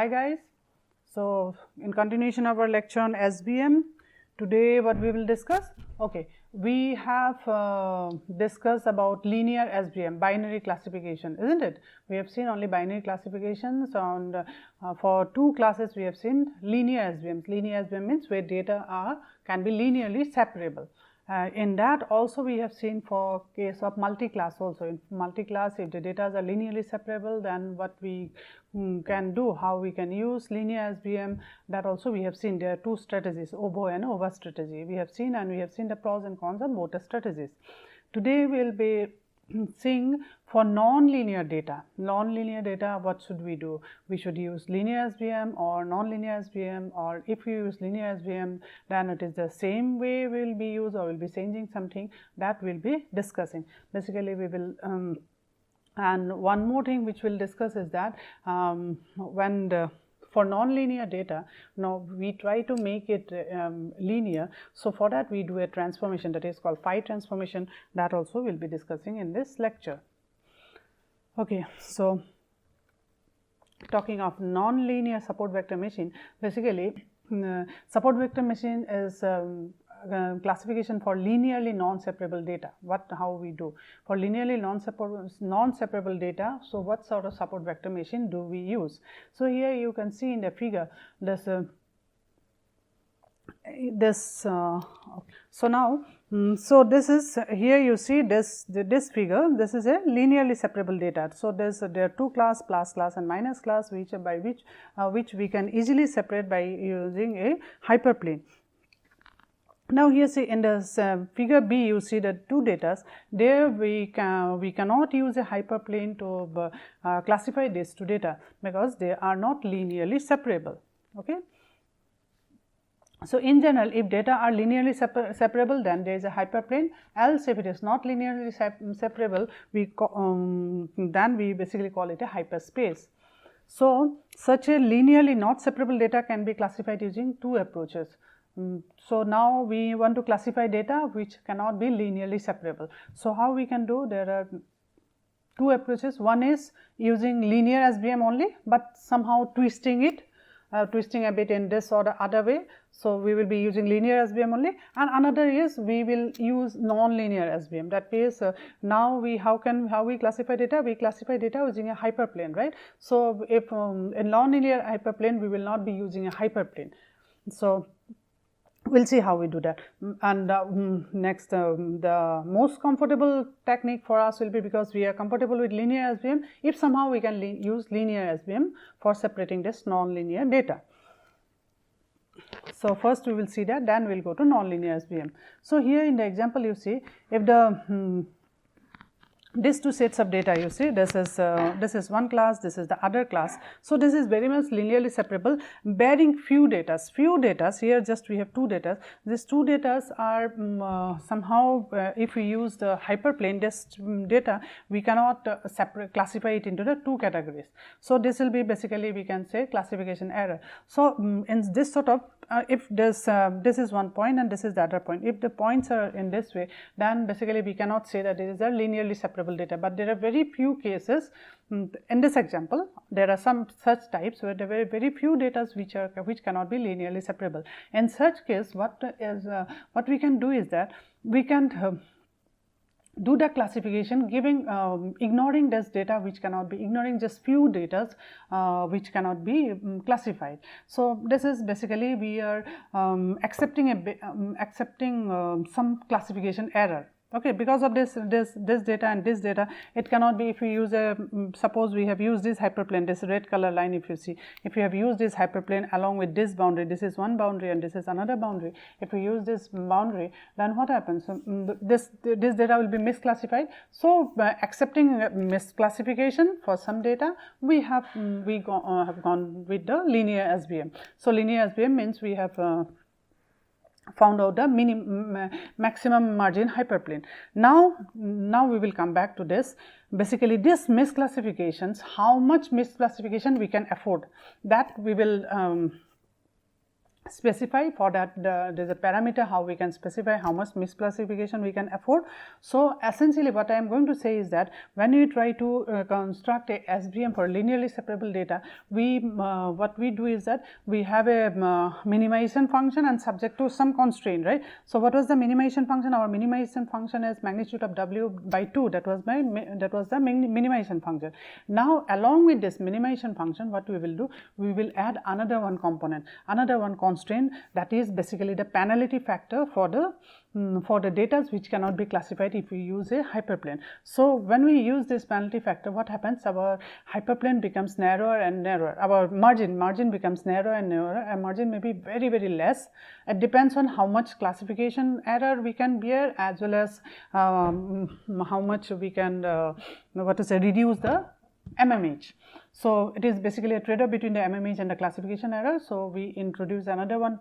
Hi guys, so in continuation of our lecture on SVM, today what we will discuss? Okay, we have discussed about linear SVM, binary classification, isn't it? We have seen only binary classifications on for two classes. We have seen linear SVMs. Linear SVM means where data can be linearly separable. In that also we have seen for case of multi-class also. In multi-class, if the data are linearly separable, then what we can do, how we can use linear SVM, that also we have seen. There are two strategies, OVO and OVA strategy. We have seen, and we have seen the pros and cons of both the strategies. Today we will be seeing for non-linear data. Non-linear data, what should we do? We should use linear SVM or non-linear SVM, or if you use linear SVM, then it is the same way we will be used, or we will be changing something, that we will be discussing. Basically we will and one more thing which we will discuss is that for non-linear data, now we try to make it linear. So for that we do a transformation that is called phi transformation, that also we will be discussing in this lecture. Okay, so talking of non-linear support vector machine, basically support vector machine is classification for linearly non-separable data. How we do for linearly non-separable data? So what sort of support vector machine do we use? So here you can see in the figure this so now so this is, here you see this figure, this is a linearly separable data. So there are two class, plus class and minus class, which we can easily separate by using a hyperplane. Now here see in this figure B, you see the two data. There we cannot use a hyperplane to classify these two data because they are not linearly separable. Okay. So in general, if data are linearly separable, then there is a hyperplane. Else, if it is not linearly separable, then we basically call it a hyperspace. So such a linearly not separable data can be classified using two approaches. So now we want to classify data which cannot be linearly separable. So how we can do? There are two approaches. One is using linear SVM only, but somehow twisting it, twisting a bit in this or the other way. So we will be using linear SVM only, and another is we will use non-linear SVM. That means now how we classify data? We classify data using a hyperplane, right? So if in non-linear hyperplane, we will not be using a hyperplane. So we will see how we do that. And next, the most comfortable technique for us will be, because we are comfortable with linear SVM, if somehow we can use linear SVM for separating this non-linear data. So first we will see that, then we will go to non-linear SVM. So here in the example you see, if the these two sets of data, you see, this is one class, this is the other class. So this is very much linearly separable, bearing few data. Here just we have two data. These two data are somehow if we use the hyperplane, this data we cannot classify it into the two categories. So this will be basically, we can say, classification error. So in this sort of if this is one point and this is the other point, if the points are in this way, then basically we cannot say that it is a linearly separable data. But there are very few cases in this example. There are some such types where there are very few data which cannot be linearly separable. In such case, what we can do is that we can do the classification ignoring this data which cannot be, ignoring just few data which cannot be classified. So this is basically we are accepting some classification error. Okay, because of this data and this data, it cannot be, if we use a, suppose we have used this hyperplane, this red color line, if you see, if you have used this hyperplane along with this boundary, this is one boundary and this is another boundary. If we use this boundary, then what happens? This data will be misclassified. So by accepting misclassification for some data, we have gone with the linear SVM. So linear SVM means we have found out the maximum margin hyperplane. Now we will come back to this. Basically, this misclassifications, how much misclassification we can afford, that we will specify. For that there is a parameter how we can specify how much misclassification we can afford. So essentially what I am going to say is that when we try to construct a SVM for linearly separable data, we what we do is that we have a minimization function and subject to some constraint, right. So what was the minimization function? Our minimization function is magnitude of w by 2. That was the minimization function. Now along with this minimization function, what we will do, we will add another one component, another one constraint, that is basically the penalty factor for the data which cannot be classified if we use a hyperplane. So when we use this penalty factor, what happens? Our hyperplane becomes narrower and narrower, our margin becomes narrower and narrower, and margin may be very, very less. It depends on how much classification error we can bear, as well as how much we can reduce the MMH. So it is basically a trade-off between the MMH and the classification error. So we introduce another one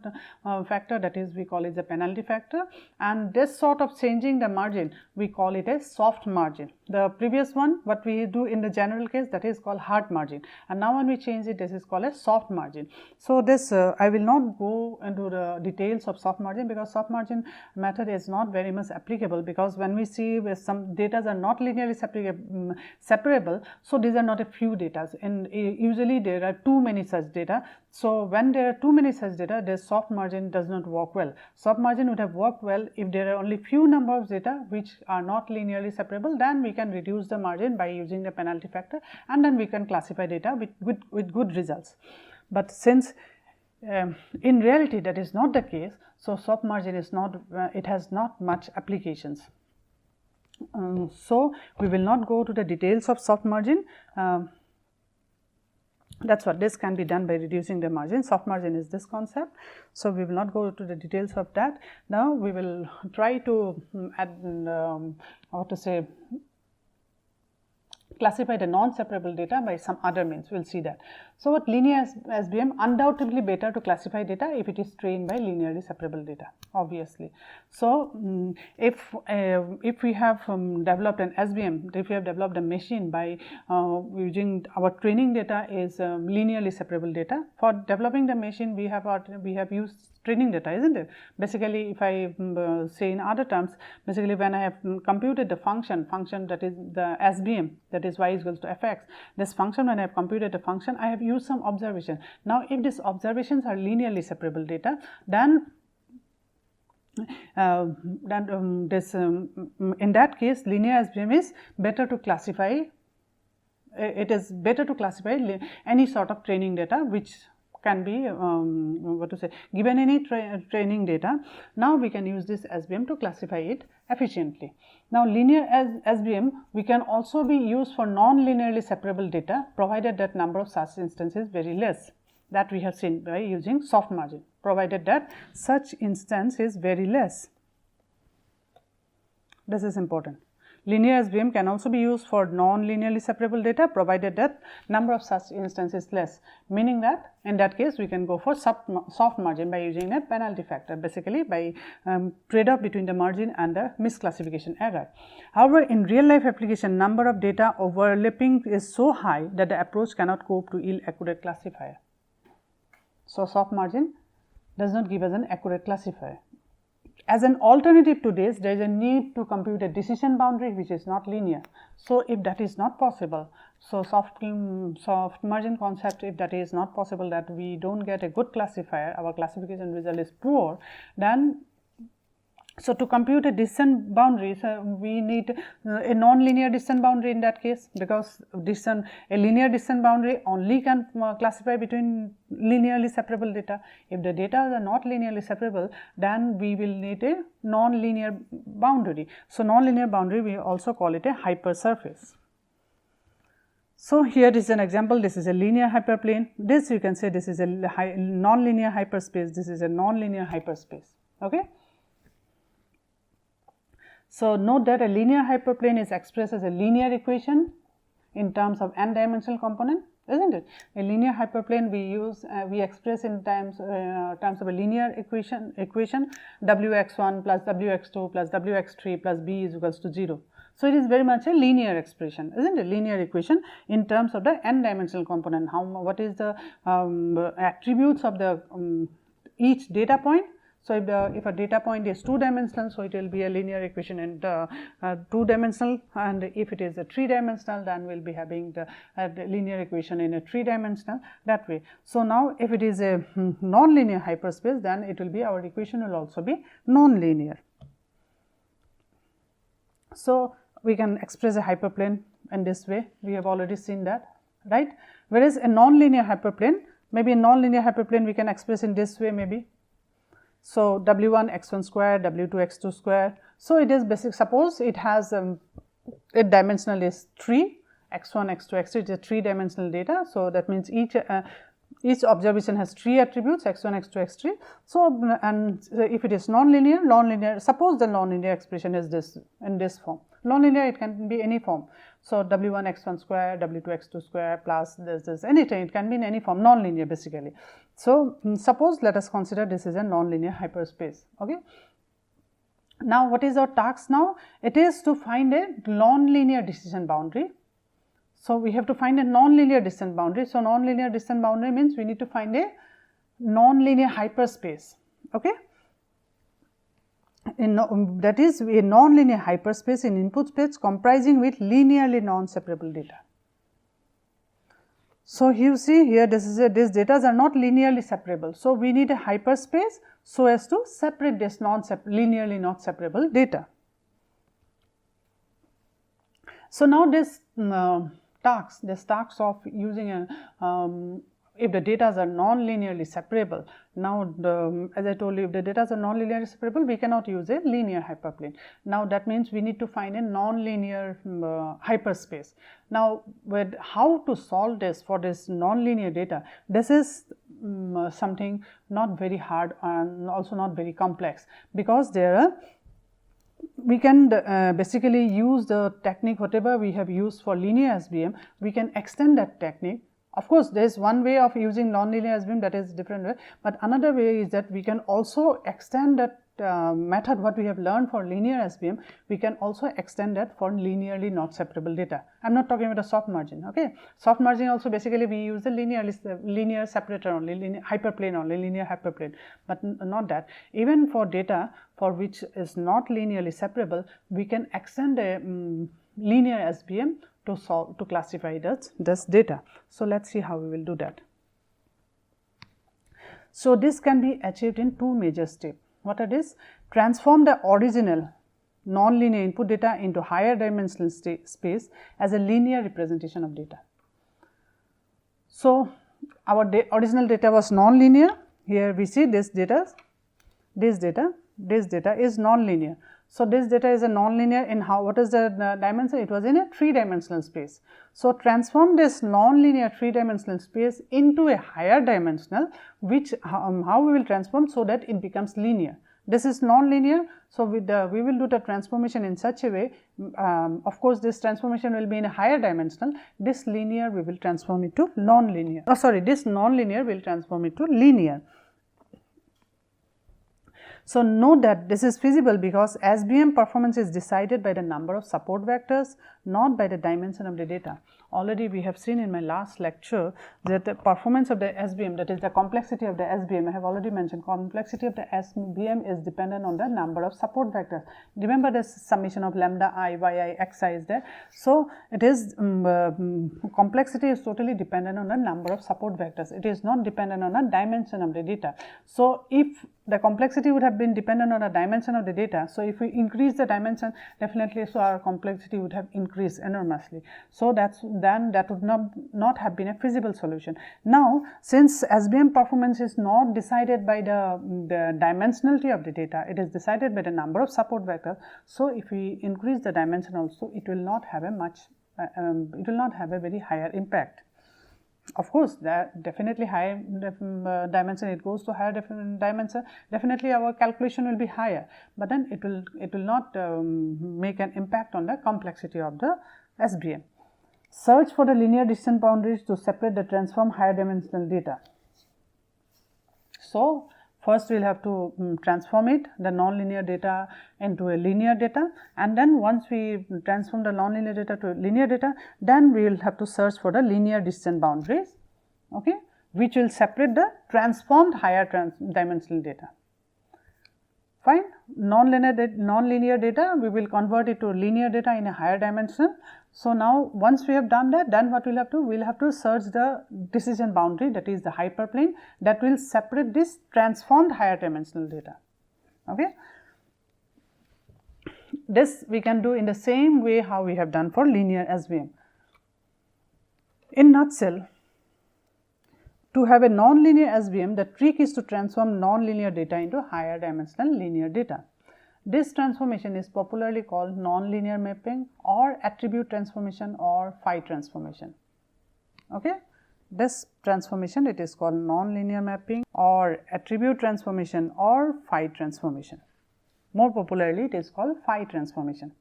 factor, that is we call it the penalty factor, and this sort of changing the margin we call it a soft margin. The previous one what we do in the general case, that is called hard margin, and now when we change it, this is called a soft margin. So this I will not go into the details of soft margin, because soft margin method is not very much applicable, because when we see where some data are not linearly separable, so these are not a few data, and usually there are too many such data. So when there are too many such data, the soft margin does not work well. Soft margin would have worked well if there are only few number of data which are not linearly separable. Then we can reduce the margin by using the penalty factor, and then we can classify data with good results. But since in reality that is not the case, so soft margin is not, it has not much applications. So we will not go to the details of soft margin. That's what this can be done by reducing the margin. Soft margin is this concept. So we will not go to the details of that. Now we will try to classify the non-separable data by some other means. We will see that. So what linear SVM, undoubtedly better to classify data if it is trained by linearly separable data, obviously. So if we have developed an SVM, if we have developed a machine by using our training data is linearly separable data. For developing the machine, we have used training data, isn't it? Basically, if I say in other terms, basically when I have computed the function that is the SVM, that is y is equals to fx, this function, when I have computed the function, I have used some observation. Now if these observations are linearly separable data, then in that case linear SVM is better to classify. It is better to classify any sort of training data which can be given any training data. Now we can use this SVM to classify it efficiently. Now linear SVM we can also be used for non-linearly separable data, provided that number of such instances is very less. That we have seen by using soft margin, provided that such instance is very less. This is important. Linear SVM can also be used for non-linearly separable data, provided that number of such instances is less, meaning that in that case we can go for soft margin by using a penalty factor, basically by trade-off between the margin and the misclassification error. However, in real life application, number of data overlapping is so high that the approach cannot cope to yield accurate classifier. So soft margin does not give us an accurate classifier. As an alternative to this, there is a need to compute a decision boundary which is not linear. So if that is not possible, so soft margin concept, if that is not possible, that we don't get a good classifier, our classification result is poor, then so to compute a decision boundary, we need a non-linear decision boundary in that case, because a linear decision boundary only can classify between linearly separable data. If the data are not linearly separable, then we will need a non-linear boundary. So non-linear boundary, we also call it a hypersurface. So here is an example. This is a linear hyperplane. This you can say this is a non-linear hyperspace. This is a non-linear hyperspace. Okay. So note that a linear hyperplane is expressed as a linear equation in terms of n-dimensional component, isn't it? A linear hyperplane we express in terms of a linear equation wx1 plus wx2 plus wx3 plus b is equals to 0. So it is very much a linear expression, isn't it? Linear equation in terms of the n-dimensional component. What is the attributes of the each data point. So, if a data point is 2-dimensional, so it will be a linear equation in 2-dimensional, and if it is a 3-dimensional, then we will be having the linear equation in a 3-dimensional, that way. So, now if it is a non-linear hyperspace, then it will be, our equation will also be non-linear. So, we can express a hyperplane in this way, we have already seen that, right. Whereas a non-linear hyperplane, maybe a non-linear hyperplane we can express in this way maybe. So, W1 x1 square, W2 x2 square. So, it is basic, suppose it has a dimensional is 3, x1, x2, x3, it is a 3-dimensional data. So, that means each observation has 3 attributes, x1, x2, x3. So, and if it is non-linear, suppose the non-linear expression is this, in this form. Non-linear, it can be any form. So, W1 x1 square, W2 x2 square plus this anything, it can be in any form, non-linear basically. So, suppose let us consider this is a non-linear hyperspace. Okay. Now, what is our task now? It is to find a non-linear decision boundary. So, we have to find a non-linear decision boundary. So, non-linear decision boundary means we need to find a non-linear hyperspace. Okay. That is a non-linear hyperspace in input space comprising with linearly non-separable data. So, you see here these data are not linearly separable. So, we need a hyperspace so as to separate this linearly not separable data. So, now this task of using a if the data are non-linearly separable. Now, as I told you, if the data are non-linearly separable, we cannot use a linear hyperplane. Now, that means we need to find a non-linear hyperspace. Now, with how to solve this for this non-linear data, this is something not very hard and also not very complex, because there are we can basically use the technique whatever we have used for linear SVM, we can extend that technique. Of course, there is one way of using non-linear SVM, that is different way, but another way is that we can also extend that method what we have learned for linear SVM, we can also extend that for linearly not separable data. I am not talking about a soft merging. Okay. Soft merging also basically we use the linear separator only, linear hyperplane only, linear hyperplane, but not that. Even for data for which is not linearly separable, we can extend a linear SVM to classify this data. So, let us see how we will do that. So, this can be achieved in 2 major steps. What are this? Transform the original non-linear input data into higher dimensional space as a linear representation of data. So, our original data was non-linear. Here we see this data is non-linear. So, this data is a non-linear in how, what is the dimension? It was in a 3-dimensional space. So, transform this non-linear 3-dimensional space into a higher dimensional, which how we will transform so that it becomes linear. This is non-linear. So, we will do the transformation in such a way, of course, this transformation will be in a higher dimensional, this linear we will transform it to non-linear, this non-linear will transform it to linear. So, note that this is feasible because SVM performance is decided by the number of support vectors, not by the dimension of the data. Already we have seen in my last lecture that the performance of the SVM, that is the complexity of the SVM, I have already mentioned complexity of the SVM is dependent on the number of support vectors. Remember the summation of lambda I, yi, xi is there. So, it is complexity is totally dependent on the number of support vectors. It is not dependent on the dimension of the data. So, if the complexity would have been dependent on the dimension of the data. So, if we increase the dimension, definitely so our complexity would have increased enormously. So, then that would not have been a feasible solution. Now, since SVM performance is not decided by the dimensionality of the data, it is decided by the number of support vectors. So, if we increase the dimension also, it will not have a very higher impact. Of course, that definitely higher dimension, it goes to higher dimension, definitely our calculation will be higher, but then it will not make an impact on the complexity of the SVM. Search for the linear decision boundaries to separate the transform higher dimensional data. So, first we will have to transform it, the non-linear data into a linear data, and then once we transform the non-linear data to linear data, then we will have to search for the linear decision boundaries. Okay. which will separate the transformed higher dimensional data. Fine. Non-linear data, we will convert it to linear data in a higher dimension. So now once we have done that, then what we'll have to, we'll have to search the decision boundary, that is the hyperplane, that will separate this transformed higher dimensional data. Okay. This we can do in the same way how we have done for linear SVM. In nutshell, to have a non-linear SVM, the trick is to transform non-linear data into higher dimensional linear data. This transformation is popularly called non-linear mapping or attribute transformation or phi transformation. Okay? This transformation, it is called non-linear mapping or attribute transformation or phi transformation. More popularly, it is called phi transformation.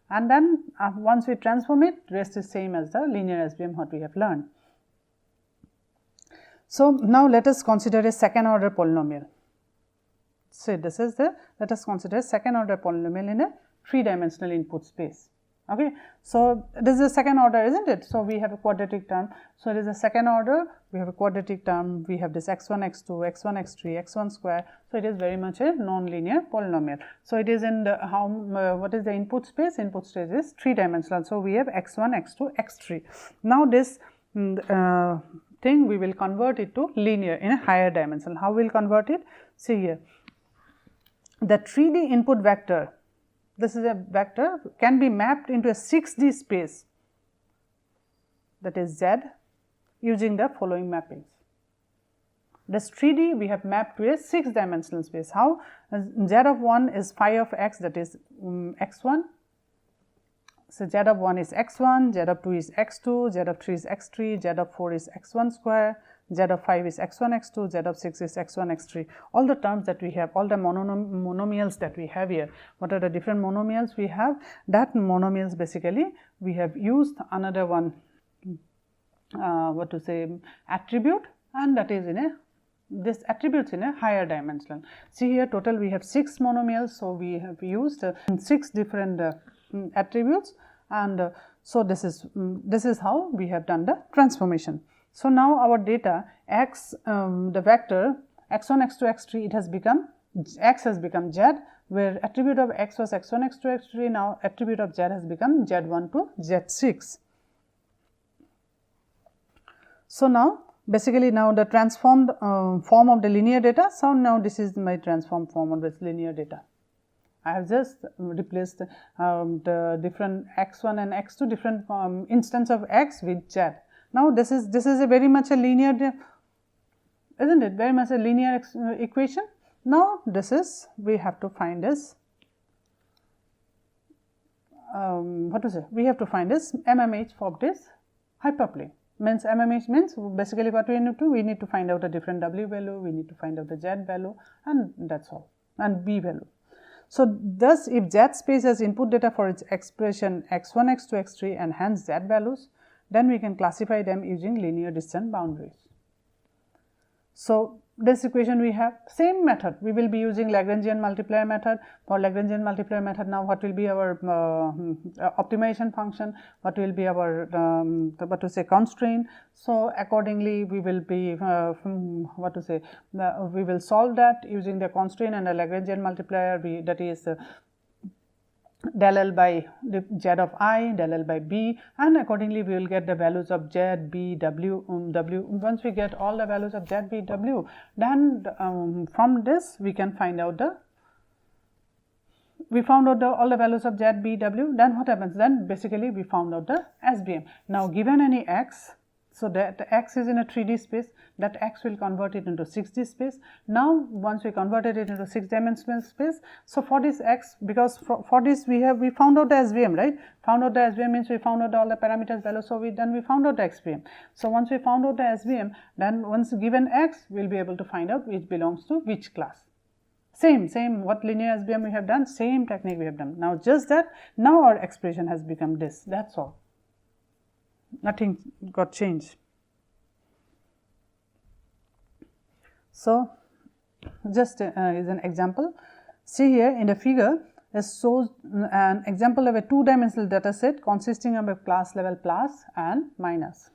And then once we transform it, rest is same as the linear SVM what we have learned. So now let us consider a second order polynomial. So this is the, let us consider a second order polynomial in a 3-dimensional input space. Okay. So this is a second order, isn't it? So we have a quadratic term. So it is a second order, we have a quadratic term, we have this x1, x2, x1, x3, x1 square. So it is very much a non-linear polynomial. So it is in the what is the input space? Input space is 3-dimensional. So we have x1, x2, x3. Now this thing we will convert it to linear in a higher dimension. How we will convert it? See here, the 3D input vector, this is a vector, can be mapped into a 6D space, that is Z, using the following mappings. This 3D we have mapped to a 6-dimensional space. How? Z of 1 is phi of x, that is x1. So z of 1 is x1, z of 2 is x2, z of 3 is x3, z of 4 is x1 square, z of 5 is x1, x2, z of 6 is x1, x3. All the terms that we have, all the monomials that we have here, what are the different monomials we have? That monomials basically we have used another one, attribute, and that is in a, this attributes in a higher dimensional. See here, total we have 6 monomials, so we have used 6 different attributes, and so this is how we have done the transformation. So now our data x, the vector x1, x2, x3, it has become, x has become z, where attribute of x was x1, x2, x3, now attribute of z has become z1 to z6. So now basically now the transformed form of the linear data. So now this is my transformed form of this linear data. I have just replaced the different x1 and x2 different instance of x with z. Now this is a very much a linear, isn't it? Very much a linear equation. Now this is, we have to find this, we have to find this MMH for this hyperplane. Means MMH means basically what we need to, we need to find out a different w value, we need to find out the z value, and that's all, and b value. So thus if z space has input data for its expression x1, x2, x3 and hence z values, then we can classify them using linear distance boundaries. So this equation we have same method, we will be using Lagrangian multiplier method. For Lagrangian multiplier method, now what will be our optimization function, what will be our constraint. So accordingly we will be we will solve that using the constraint and the Lagrangian multiplier, that is del L by z of I, del L by b, and accordingly we will get the values of z, b, w, w. Once we get all the values of z, b, w, then from this we can find out all the values of z, b, w. Then what happens? Then basically we found out the SVM. Now given any x, so that the x is in a 3D space, that x will convert it into 6D space. Now once we converted it into 6-dimensional space, so for this x, because for this we found out the SVM, right? Found out the SVM means we found out all the parameters values, so we found out the XVM. So once we found out the SVM, then once given x, we will be able to find out which belongs to which class. Same what linear SVM we have done, same technique we have done. Now just that now our expression has become this, that's all. Nothing got changed. So just is an example. See here in the figure, it shows an example of a 2-dimensional data set consisting of a class level plus and minus.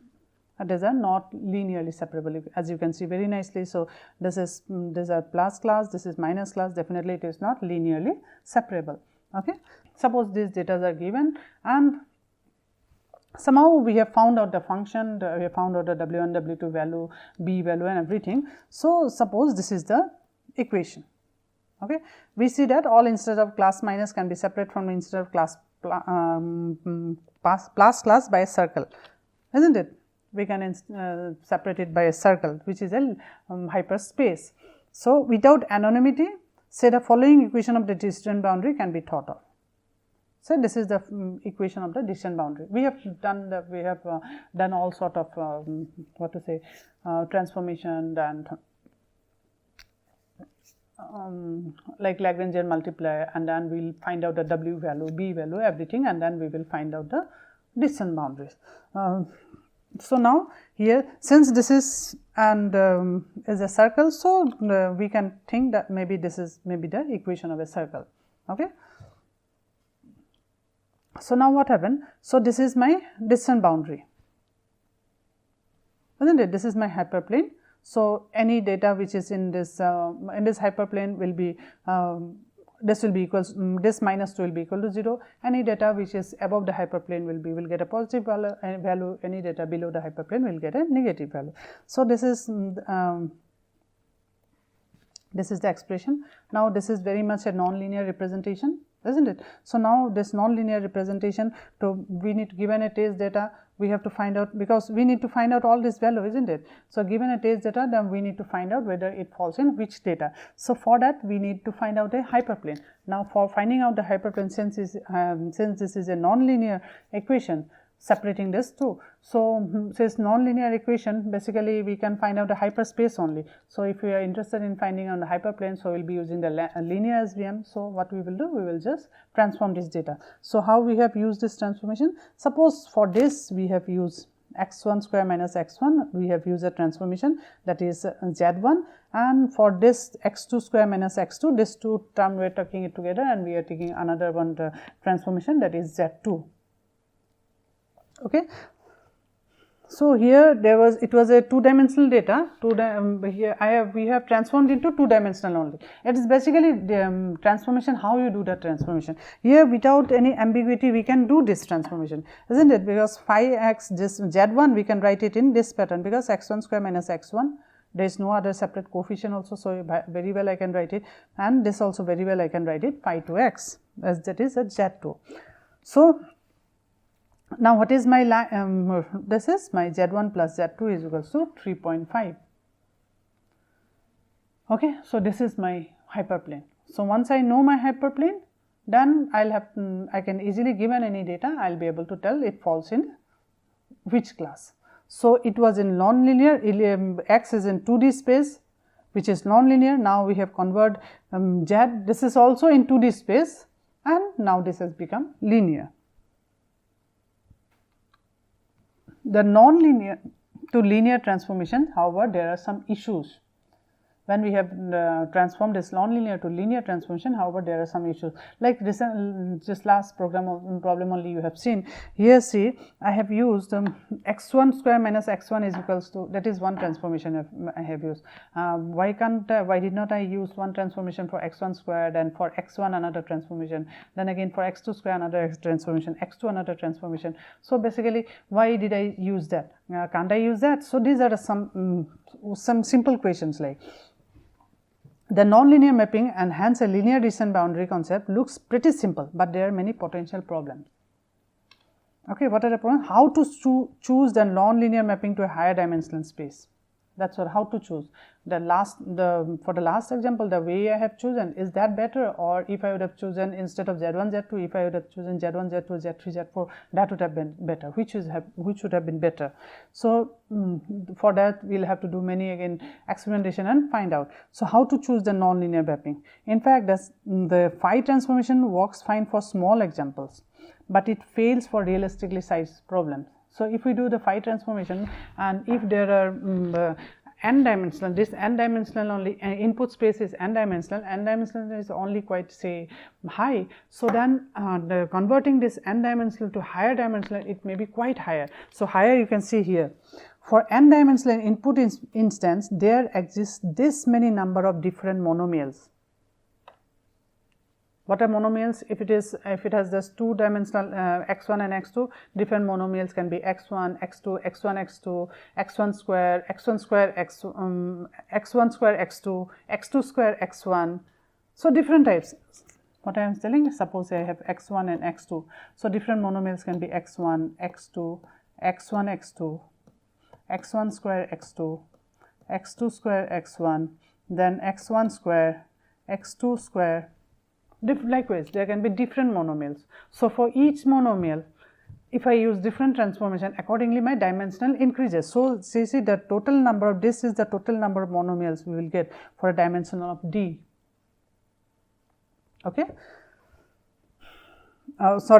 these are not linearly separable, as you can see very nicely. So this is these are plus class, this is minus class, definitely it is not linearly separable. Okay. Suppose these data are given and somehow we have found out the function, we have found out the W1, W2 value, B value and everything. So suppose this is the equation. Okay. We see that all instead of class minus can be separate from instead of class plus class by a circle, isn't it? We can separate it by a circle, which is a hyperspace. So without anonymity, say the following equation of the decision boundary can be thought of. So this is the equation of the decision boundary. We have done done all sort of what to say transformation and like Lagrangian multiplier, and then we will find out the W value, B value, everything, and then we will find out the decision boundaries. So now here, since this is and is a circle, so we can think that maybe this is maybe the equation of a circle. Okay. So now what happened? So this is my decision boundary, isn't it? This is my hyperplane. So any data which is in this hyperplane will be this will be equals this minus 2 will be equal to 0. Any data which is above the hyperplane will get a positive value. Any data below the hyperplane will get a negative value. So this is the expression. Now this is very much a non-linear representation, isn't it? So now this non-linear representation, to we need to given a test data, we have to find out, because we need to find out all this value, isn't it? So given a test data, then we need to find out whether it falls in which data. So for that we need to find out a hyperplane. Now for finding out the hyperplane, since this is a non-linear equation, separating this two. So this non-linear equation, basically we can find out the hyperspace only. So if we are interested in finding out the hyperplane, so we will be using the linear SVM. So what we will do, we will just transform this data. So how we have used this transformation? Suppose for this we have used x1 square minus x1, we have used a transformation that is z1, and for this x2 square minus x2, this two term we are taking it together and we are taking another one transformation, that is z2. Okay. So here it was a two-dimensional data. Here we have transformed into two-dimensional only. It is basically the transformation, how you do that transformation. Here without any ambiguity we can do this transformation, isn't it? Because phi x, this z1 we can write it in this pattern, because x1 square minus x1, there is no other separate coefficient also, so very well I can write it, and this also very well I can write it phi 2x, as that is a z2. So now what is my this is my z1 plus z2 is equals to 3.5. Okay. So this is my hyperplane. So once I know my hyperplane, then I can easily, given any data, I will be able to tell it falls in which class. So it was in non-linear, x is in 2D space, which is non-linear. Now we have converted z, this is also in 2D space, and now this has become linear. The non-linear to linear transformation, however, there are some issues. When we have transformed this non-linear to linear transformation, however, there are some issues. Like this, just last problem only you have seen. Here see, I have used x1 square minus x1 is equals to, that is one transformation I have used. Why did not I use one transformation for x1 squared, and for x1 another transformation, then again for x2 square another transformation, x2 another transformation. So basically, why did I use that? Can't I use that? So these are some simple questions like, the nonlinear mapping and hence a linear decision boundary concept looks pretty simple, but there are many potential problems. Okay, what are the problems? How to choose the nonlinear mapping to a higher dimensional space? That's what, how to choose. For the last example, the way I have chosen, is that better? Or if I would have chosen instead of Z1, Z2, if I would have chosen Z1, Z2, Z3, Z4, that would have been better. Which would have been better? So for that we will have to do many again experimentation and find out. So how to choose the nonlinear mapping? In fact, the phi transformation works fine for small examples, but it fails for realistically sized problems. So if we do the phi transformation, and if there are n dimensional, this n dimensional only, input space is n dimensional is only quite say high. So then converting this n dimensional to higher dimensional, it may be quite higher. So higher you can see here. For n-dimensional input instance, there exists this many number of different monomials. What are monomials? If it has just two-dimensional x1 and x2, different monomials can be x1, x2, x1, x2, x1 square, x1 square, x1 square, x2, x2 square, x1. So different types. What I am telling, suppose I have x1 and x2. So different monomials can be x1, x2, x1, x2, x1 square, x2, x2 square, x1, then x1 square, x2 square. Likewise, there can be different monomials. So for each monomial, if I use different transformation, accordingly my dimensional increases. So see the total number of this is the total number of monomials we will get for a dimension of d. Okay. For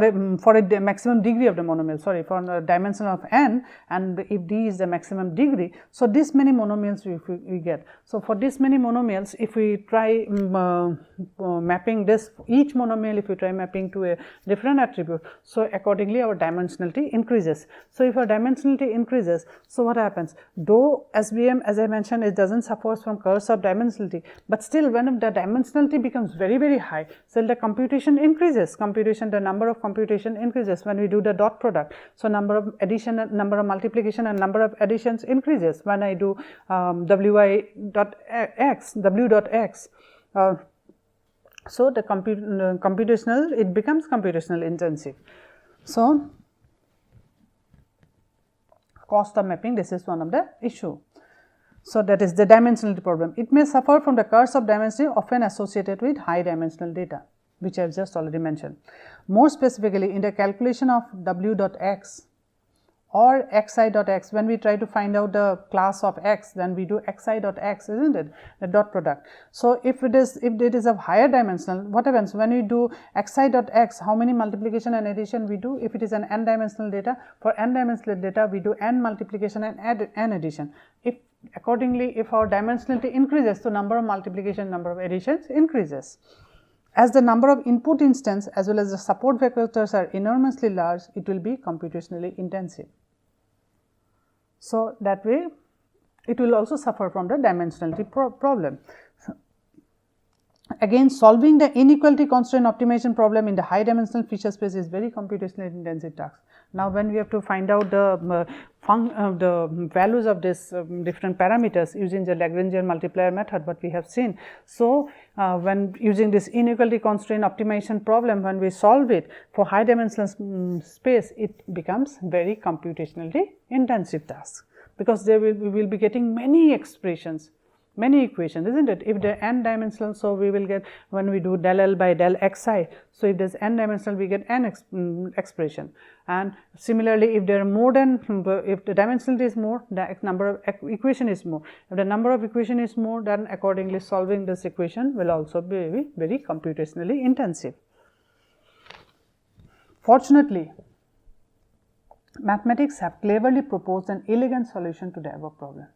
a maximum degree of the monomial, for the dimension of n, and if d is the maximum degree, so this many monomials we get. So for this many monomials, if we try mapping this, each monomial if we try mapping to a different attribute, so accordingly our dimensionality increases. So if our dimensionality increases, so what happens? Though SVM, as I mentioned, it doesn't suffer from curse of dimensionality, but still when the dimensionality becomes very high, so the computation increases. The number of computation increases when we do the dot product. So number of addition, number of multiplication and number of additions increases when I do w dot x. So the computational, it becomes computational intensive. So cost of mapping, this is one of the issue. So that is the dimensionality problem. It may suffer from the curse of dimensionality often associated with high dimensional data, which I have just already mentioned. More specifically, in the calculation of w dot x or xi dot x, when we try to find out the class of x, then we do xi dot x, isn't it, the dot product. So if it is of higher dimensional, what happens when we do xi dot x, how many multiplication and addition we do? If it is an n dimensional data, for n dimensional data we do n multiplication and n addition. If accordingly, if our dimensionality increases, so number of multiplication, number of additions increases. As the number of input instance as well as the support vectors are enormously large, it will be computationally intensive. So that way it will also suffer from the dimensionality problem. Again, solving the inequality constraint optimization problem in the high dimensional feature space is very computationally intensive task. Now when we have to find out the values of this different parameters using the Lagrangian multiplier method, what we have seen. So when using this inequality constraint optimization problem, when we solve it for high dimensional space, it becomes very computationally intensive task, because we will be getting many expressions, many equations, isn't it? If they are n dimensional, so we will get, when we do del L by del xi, so if there is n dimensional, we get n expression. And similarly, if there are more than, if the dimensionality is more, the number of equation is more. If the number of equation is more, then accordingly solving this equation will also be very computationally intensive. Fortunately, mathematics have cleverly proposed an elegant solution to the above problem.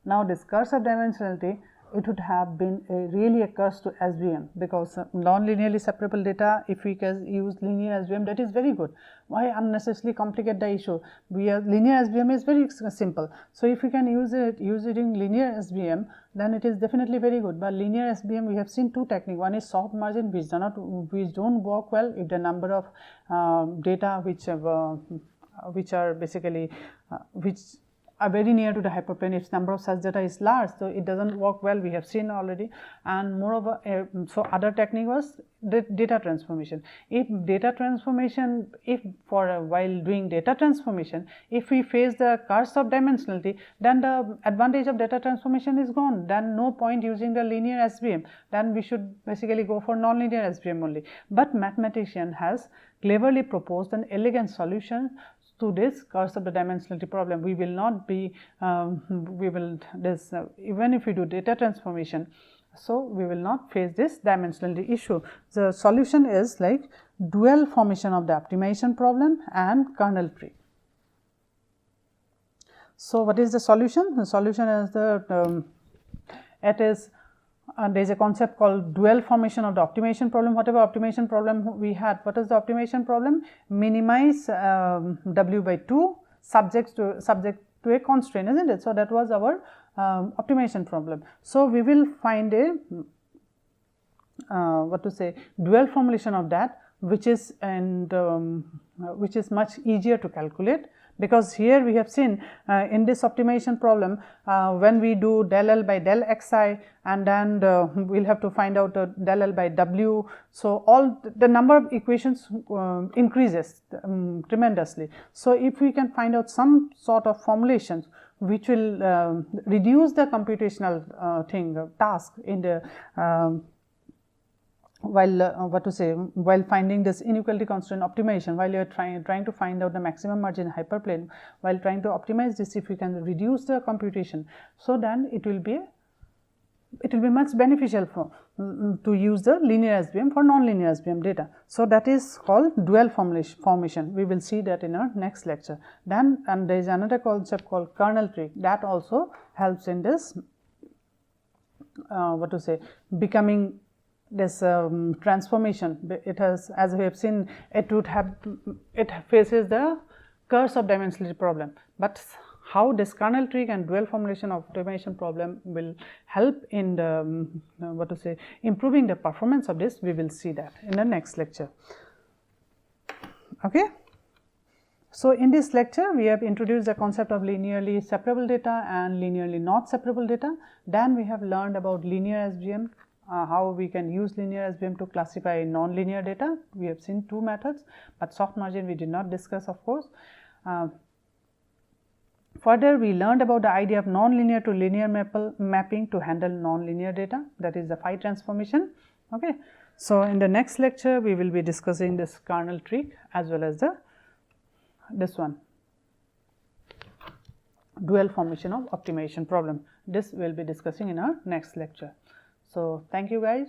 Now this curse of dimensionality, it would have been really a curse to SVM, because non-linearly separable data, if we can use linear SVM, that is very good. Why unnecessarily complicate the issue? Linear SVM is very simple. So if we can use it in linear SVM, then it is definitely very good. But linear SVM, we have seen two techniques. One is soft margin, which don't work well if the number of data which are basically which are very near to the hyperplane, if number of such data is large, so it doesn't work well, we have seen already. And moreover, so other technique was the data transformation. If data transformation, while doing data transformation, if we face the curse of dimensionality, then the advantage of data transformation is gone. Then no point using the linear SVM. Then we should basically go for non-linear SVM only. But mathematician has cleverly proposed an elegant solution to this curse of the dimensionality problem. We will not be, even if we do data transformation, so we will not face this dimensionality issue. The solution is like dual formation of the optimization problem and kernel tree. So what is the solution? The solution is there is a concept called dual formation of the optimization problem. Whatever optimization problem we had, what is the optimization problem? Minimize w by 2 subject to to a constraint, isn't it? So that was our optimization problem. So we will find a dual formulation of that, which is much easier to calculate, because here we have seen in this optimization problem, when we do del L by del xi, and then we will have to find out del L by w. So all the number of equations increases tremendously. So if we can find out some sort of formulations which will reduce the computational task in the while finding this inequality constraint optimization, while you are trying to find out the maximum margin hyperplane, while trying to optimize this, if we can reduce the computation, so then it will be much beneficial for to use the linear SVM for non-linear SVM data. So that is called dual formation. We will see that in our next lecture. Then, and there is another concept called kernel trick that also helps in this becoming this transformation. It has, as we have seen, it faces the curse of dimensionality problem, but how this kernel trick and dual formulation optimization problem will help in the improving the performance of this, we will see that in the next lecture. Okay. So in this lecture we have introduced the concept of linearly separable data and linearly not separable data. Then we have learned about linear SVM, how we can use linear SVM to classify non-linear data. We have seen two methods, but soft margin we did not discuss, of course. Further, we learned about the idea of non-linear to linear mapping to handle non-linear data, that is the phi transformation. Okay. So in the next lecture we will be discussing this kernel trick as well as this one, dual formulation of optimization problem. This we will be discussing in our next lecture. So thank you guys.